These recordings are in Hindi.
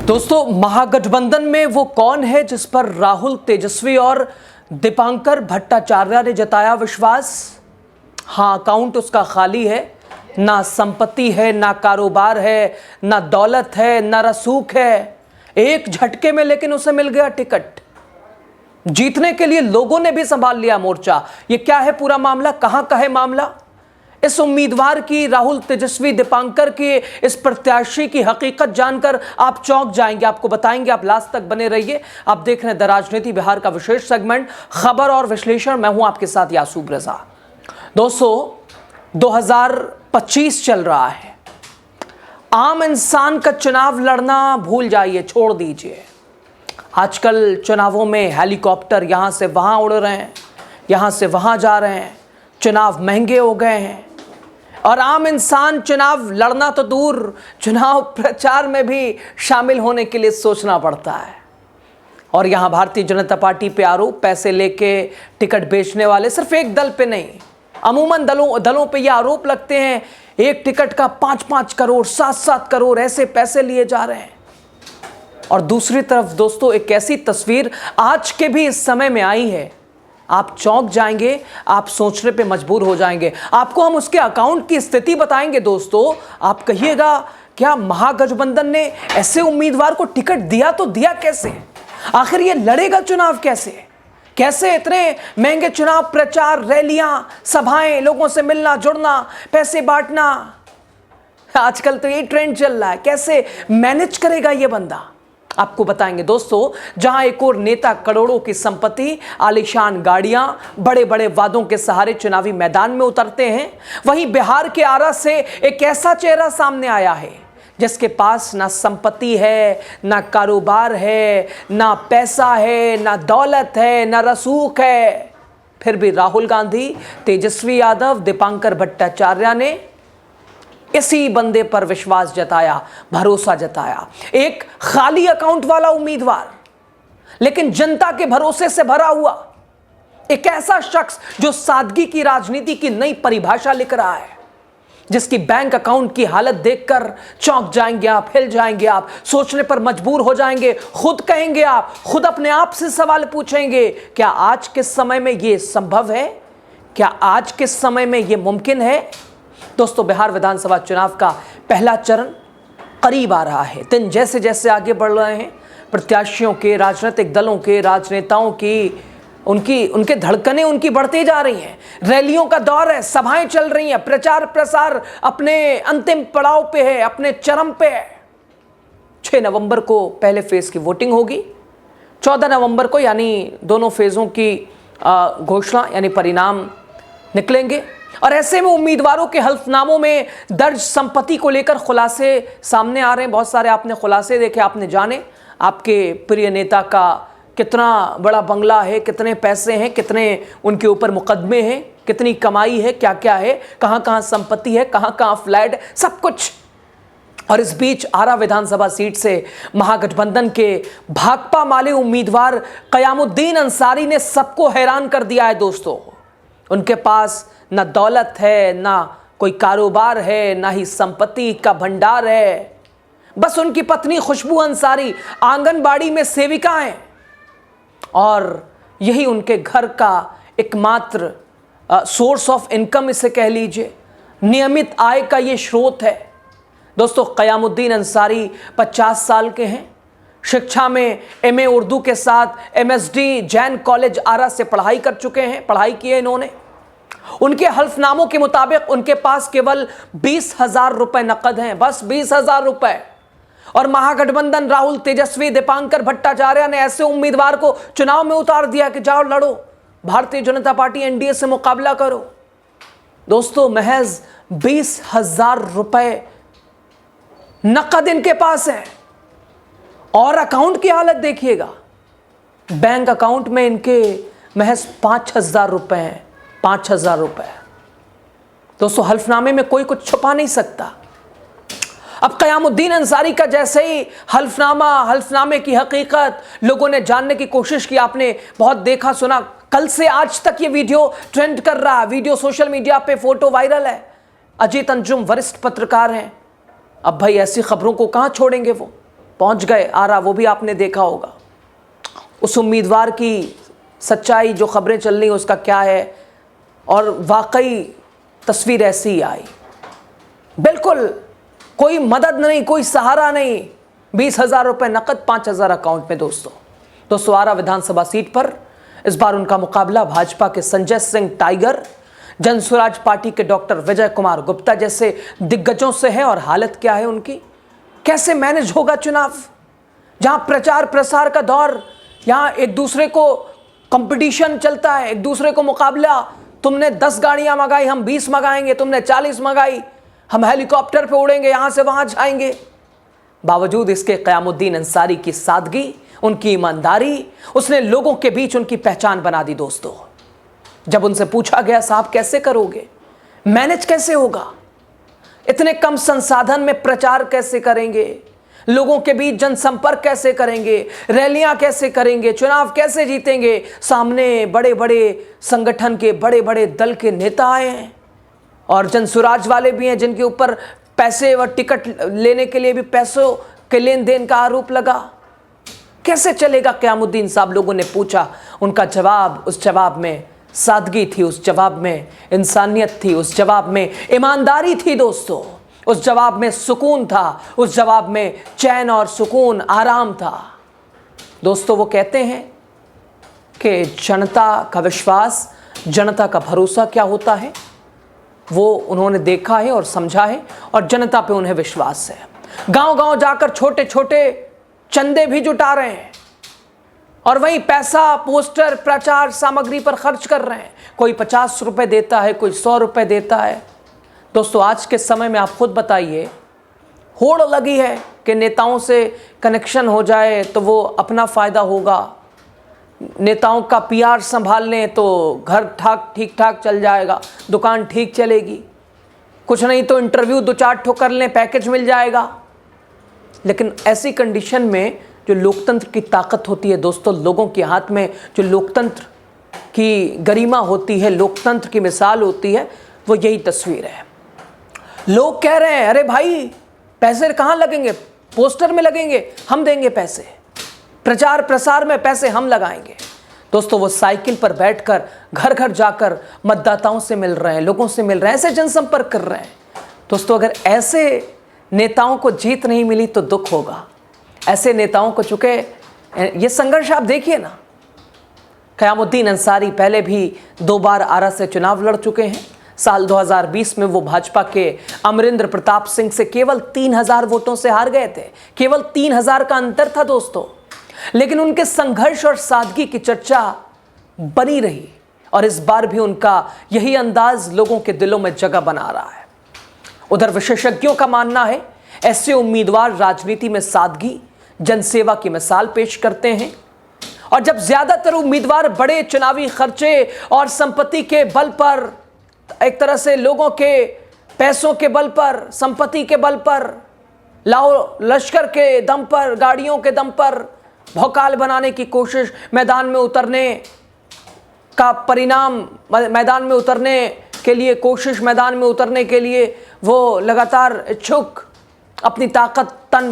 दोस्तों, महागठबंधन में वो कौन है जिस पर राहुल तेजस्वी और दीपांकर भट्टाचार्य ने जताया विश्वास? हाँ, अकाउंट उसका खाली है, ना संपत्ति है, ना कारोबार है, ना दौलत है, ना रसूख है। एक झटके में लेकिन उसे मिल गया टिकट। जीतने के लिए लोगों ने भी संभाल लिया मोर्चा। ये क्या है पूरा मामला, कहां का है मामला? इस उम्मीदवार की, राहुल तेजस्वी दीपांकर की, इस प्रत्याशी की हकीकत जानकर आप चौंक जाएंगे। आपको बताएंगे, आप लास्ट तक बने रहिए। आप देख रहे हैं द राजनीति बिहार का विशेष सेगमेंट खबर और विश्लेषण। मैं हूं आपके साथ यासूब रजा। दोस्तों, 2025 चल रहा है। आम इंसान का चुनाव लड़ना भूल जाइए, छोड़ दीजिए। आजकल चुनावों में हेलीकॉप्टर यहां से वहां उड़ रहे हैं, यहां से वहां जा रहे हैं। चुनाव महंगे हो गए हैं और आम इंसान चुनाव लड़ना तो दूर, चुनाव प्रचार में भी शामिल होने के लिए सोचना पड़ता है। और यहां भारतीय जनता पार्टी पे आरोप, पैसे लेके टिकट बेचने वाले सिर्फ एक दल पे नहीं, अमूमन दलों पे ये आरोप लगते हैं, एक टिकट का 5-5 करोड़, 7-7 करोड़ ऐसे पैसे लिए जा रहे हैं। और दूसरी तरफ दोस्तों, एक ऐसी तस्वीर आज के भी इस समय में आई है, आप चौंक जाएंगे, आप सोचने पे मजबूर हो जाएंगे। आपको हम उसके अकाउंट की स्थिति बताएंगे। दोस्तों, आप कहिएगा, क्या महागठबंधन ने ऐसे उम्मीदवार को टिकट दिया तो दिया कैसे? आखिर ये लड़ेगा चुनाव कैसे? कैसे इतने महंगे चुनाव प्रचार, रैलियां, सभाएं, लोगों से मिलना जुड़ना, पैसे बांटना, आजकल तो ये ट्रेंड चल रहा है। कैसे मैनेज करेगा ये बंदा? आपको बताएंगे दोस्तों। जहां एक और नेता करोड़ों की संपत्ति, आलीशान गाड़ियां, बड़े बड़े वादों के सहारे चुनावी मैदान में उतरते हैं, वहीं बिहार के आरा से एक ऐसा चेहरा सामने आया है जिसके पास ना संपत्ति है, ना कारोबार है, ना पैसा है, ना दौलत है, ना रसूख है। फिर भी राहुल गांधी, तेजस्वी यादव, दीपांकर भट्टाचार्य ने इसी बंदे पर विश्वास जताया, भरोसा जताया। एक खाली अकाउंट वाला उम्मीदवार, लेकिन जनता के भरोसे से भरा हुआ एक ऐसा शख्स जो सादगी की राजनीति की नई परिभाषा लिख रहा है, जिसकी बैंक अकाउंट की हालत देखकर चौंक जाएंगे आप, हिल जाएंगे आप, सोचने पर मजबूर हो जाएंगे। खुद कहेंगे आप, खुद अपने आप से सवाल पूछेंगे, क्या आज के समय में यह संभव है? क्या आज के समय में यह मुमकिन है? दोस्तों, बिहार विधानसभा चुनाव का पहला चरण करीब आ रहा है। दिन जैसे जैसे आगे बढ़ रहे हैं, प्रत्याशियों के, राजनीतिक दलों के, राजनेताओं की, उनके धड़कनें उनकी बढ़ती जा रही हैं। रैलियों का दौर है, सभाएं चल रही हैं, प्रचार प्रसार अपने अंतिम पड़ाव पे है, अपने चरम पे है। 6 नवंबर को पहले फेज की वोटिंग होगी, 14 नवंबर को यानी दोनों फेजों की घोषणा यानी परिणाम निकलेंगे। और ऐसे में उम्मीदवारों के हल्फनामों में दर्ज संपत्ति को लेकर खुलासे सामने आ रहे हैं। बहुत सारे आपने खुलासे देखे, आपने जाने आपके प्रिय नेता का कितना बड़ा बंगला है, कितने पैसे हैं, कितने उनके ऊपर मुकदमे हैं, कितनी कमाई है, क्या क्या है, कहां कहां संपत्ति है, कहां कहां फ्लैट, सब कुछ। और इस बीच आरा विधानसभा सीट से महागठबंधन के भाकपा माले उम्मीदवार कयामुद्दीन अंसारी ने सबको हैरान कर दिया है। दोस्तों, उनके पास ना दौलत है, ना कोई कारोबार है, ना ही संपत्ति का भंडार है। बस उनकी पत्नी खुशबू अंसारी आंगनबाड़ी में सेविका हैं और यही उनके घर का एकमात्र सोर्स ऑफ इनकम इसे कह लीजिए, नियमित आय का ये स्रोत है। दोस्तों, कयामुद्दीन अंसारी 50 साल के हैं, शिक्षा में एमए उर्दू के साथ एमएसडी जैन कॉलेज आरा से पढ़ाई कर चुके हैं, पढ़ाई की है इन्होंने। उनके हल्फनामों के मुताबिक उनके पास केवल 20,000 रुपए नकद हैं, बस 20,000 रुपए। और महागठबंधन राहुल तेजस्वी दीपांकर भट्टाचार्य ने ऐसे उम्मीदवार को चुनाव में उतार दिया कि जाओ लड़ो, भारतीय जनता पार्टी एनडीए से मुकाबला करो। दोस्तों, महज 20,000 रुपए नकद इनके पास है। और अकाउंट की हालत देखिएगा, बैंक अकाउंट में इनके महज 5,000 रुपए हैं, 5,000 रुपए। दोस्तों, हल्फनामे में कोई कुछ छुपा नहीं सकता। अब कयामुद्दीन अंसारी का जैसे ही हल्फनामे की हकीकत लोगों ने जानने की कोशिश की, आपने बहुत देखा सुना, कल से आज तक ये वीडियो ट्रेंड कर रहा है, वीडियो सोशल मीडिया पे, फोटो वायरल है। अजीत अंजुम वरिष्ठ पत्रकार हैं, अब भाई ऐसी खबरों को कहां छोड़ेंगे वो। पहुंच गए आरा, वो भी आपने देखा होगा। उस उम्मीदवार की सच्चाई, जो खबरें चल रही उसका क्या है, और वाकई तस्वीर ऐसी ही आई। बिल्कुल कोई मदद नहीं, कोई सहारा नहीं, 20,000 रुपये नकद, 5,000 अकाउंट में। दोस्तों आरा विधानसभा सीट पर इस बार उनका मुकाबला भाजपा के संजय सिंह टाइगर, जनसुराज पार्टी के डॉक्टर विजय कुमार गुप्ता जैसे दिग्गजों से है। और हालत क्या है उनकी, कैसे मैनेज होगा चुनाव, जहां प्रचार प्रसार का दौर, यहां एक दूसरे को कंपटीशन चलता है, एक दूसरे को मुकाबला। तुमने 10 गाड़ियां मंगाई, हम 20 मंगाएंगे, तुमने 40 मंगाई, हम हेलीकॉप्टर पे उड़ेंगे, यहां से वहां जाएंगे। बावजूद इसके क़यामुद्दीन अंसारी की सादगी, उनकी ईमानदारी, उसने लोगों के बीच उनकी पहचान बना दी। दोस्तों जब उनसे पूछा गया, साहब कैसे करोगे, मैनेज कैसे होगा, इतने कम संसाधन में प्रचार कैसे करेंगे, लोगों के बीच जनसंपर्क कैसे करेंगे, रैलियां कैसे करेंगे, चुनाव कैसे जीतेंगे, सामने बड़े बड़े संगठन के बड़े बड़े दल के नेता आए हैं और जनसुराज वाले भी हैं, जिनके ऊपर पैसे व टिकट लेने के लिए भी पैसों के लेन देन का आरोप लगा। कैसे चलेगा क़यामुद्दीन साहब, लोगों ने पूछा। उनका जवाब, उस जवाब में सादगी थी, उस जवाब में इंसानियत थी, उस जवाब में ईमानदारी थी। दोस्तों उस जवाब में सुकून था, उस जवाब में चैन और सुकून, आराम था। दोस्तों वो कहते हैं कि जनता का विश्वास, जनता का भरोसा क्या होता है, वो उन्होंने देखा है और समझा है, और जनता पे उन्हें विश्वास है। गांव-गांव जाकर छोटे छोटे चंदे भी जुटा रहे हैं और वहीं पैसा पोस्टर प्रचार सामग्री पर खर्च कर रहे हैं। कोई 50 रुपये देता है, कोई 100 रुपये देता है। दोस्तों आज के समय में आप खुद बताइए, होड़ लगी है कि नेताओं से कनेक्शन हो जाए तो वो अपना फ़ायदा होगा, नेताओं का पीआर संभाल लें तो घर ठीक ठाक चल जाएगा, दुकान ठीक चलेगी, कुछ नहीं तो इंटरव्यू 2-4 ठो कर लें, पैकेज मिल जाएगा। लेकिन ऐसी कंडीशन में जो लोकतंत्र की ताकत होती है दोस्तों, लोगों के हाथ में जो लोकतंत्र की गरिमा होती है, लोकतंत्र की मिसाल होती है, वो यही तस्वीर है। लोग कह रहे हैं, अरे भाई पैसे कहाँ लगेंगे, पोस्टर में लगेंगे, हम देंगे पैसे, प्रचार प्रसार में पैसे हम लगाएंगे। दोस्तों वो साइकिल पर बैठकर घर घर जाकर मतदाताओं से मिल रहे हैं, लोगों से मिल रहे हैं, ऐसे जनसंपर्क कर रहे हैं। दोस्तों अगर ऐसे नेताओं को जीत नहीं मिली तो दुख होगा। ऐसे नेताओं को, चुके ये संघर्ष आप देखिए ना, क़यामुद्दीन अंसारी पहले भी 2 बार आरा से चुनाव लड़ चुके हैं। साल 2020 में वो भाजपा के अमरिंद्र प्रताप सिंह से केवल 3,000 वोटों से हार गए थे, केवल 3,000 का अंतर था दोस्तों। लेकिन उनके संघर्ष और सादगी की चर्चा बनी रही और इस बार भी उनका यही अंदाज लोगों के दिलों में जगह बना रहा है। उधर विशेषज्ञों का मानना है ऐसे उम्मीदवार राजनीति में सादगी, जनसेवा की मिसाल पेश करते हैं। और जब ज्यादातर उम्मीदवार बड़े चुनावी खर्चे और संपत्ति के बल पर, एक तरह से लोगों के पैसों के बल पर, संपत्ति के बल पर, लाओ लश्कर के दम पर, गाड़ियों के दम पर भौकाल बनाने की कोशिश, मैदान में उतरने का परिणाम, मैदान में उतरने के लिए कोशिश, मैदान में उतरने के लिए वो लगातार इच्छुक, अपनी ताकत, तन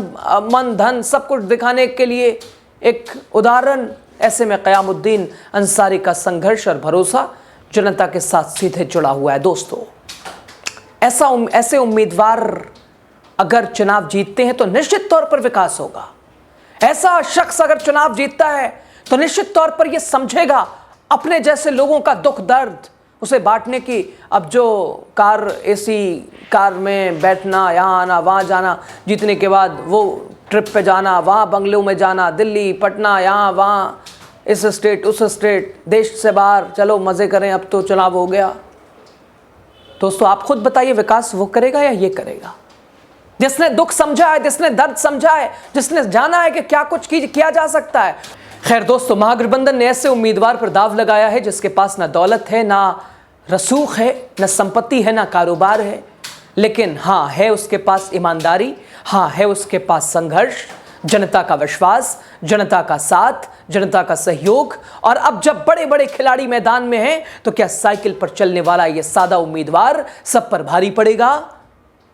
मन धन सब कुछ दिखाने के लिए एक उदाहरण। ऐसे में क़यामुद्दीन अंसारी का संघर्ष और भरोसा जनता के साथ सीधे जुड़ा हुआ है। दोस्तों ऐसे उम्मीदवार अगर चुनाव जीतते हैं तो निश्चित तौर पर विकास होगा। ऐसा शख्स अगर चुनाव जीतता है तो निश्चित तौर पर यह समझेगा अपने जैसे लोगों का दुख दर्द, उसे बांटने की। अब जो कार, एसी कार में बैठना, यहाँ आना वहाँ जाना, जीतने के बाद वो ट्रिप पे जाना, वहाँ बंगलों में जाना, दिल्ली पटना, यहाँ वहाँ, इस स्टेट उस स्टेट, देश से बाहर, चलो मज़े करें, अब तो चुनाव हो गया। दोस्तों आप खुद बताइए, विकास वो करेगा या ये करेगा? जिसने दुख समझा है, जिसने दर्द समझा है, जिसने जाना है कि क्या कुछ किया जा सकता है। खैर दोस्तों, महागठबंधन ने ऐसे उम्मीदवार पर दाव लगाया है जिसके पास ना दौलत है, ना रसूख है, ना संपत्ति है, ना कारोबार है, लेकिन हाँ है उसके पास ईमानदारी, हाँ है उसके पास संघर्ष, जनता का विश्वास, जनता का साथ, जनता का सहयोग। और अब जब बड़े बड़े खिलाड़ी मैदान में हैं तो क्या साइकिल पर चलने वाला ये सादा उम्मीदवार सब पर भारी पड़ेगा?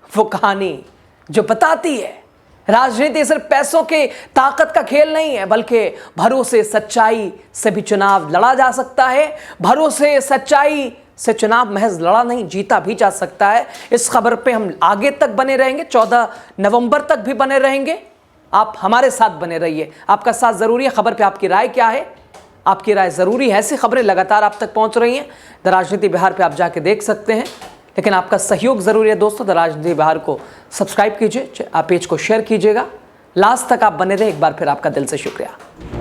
वो कहानी जो बताती है राजनीति सिर्फ पैसों के ताकत का खेल नहीं है, बल्कि भरोसे सच्चाई से भी चुनाव लड़ा जा सकता है। भरोसे सच्चाई से चुनाव महज लड़ा नहीं, जीता भी जा सकता है। इस खबर पे हम आगे तक बने रहेंगे, 14 नवंबर तक भी बने रहेंगे। आप हमारे साथ बने रहिए, आपका साथ जरूरी है। खबर पे आपकी राय क्या है? आपकी राय जरूरी है। ऐसी खबरें लगातार आप तक पहुंच रही हैं। द राजनीति बिहार पे आप जाके देख सकते हैं, लेकिन आपका सहयोग जरूरी है दोस्तों। द राजनीति बिहार को सब्सक्राइब कीजिए, आप पेज को शेयर कीजिएगा। लास्ट तक आप बने रहे, एक बार फिर आपका दिल से शुक्रिया।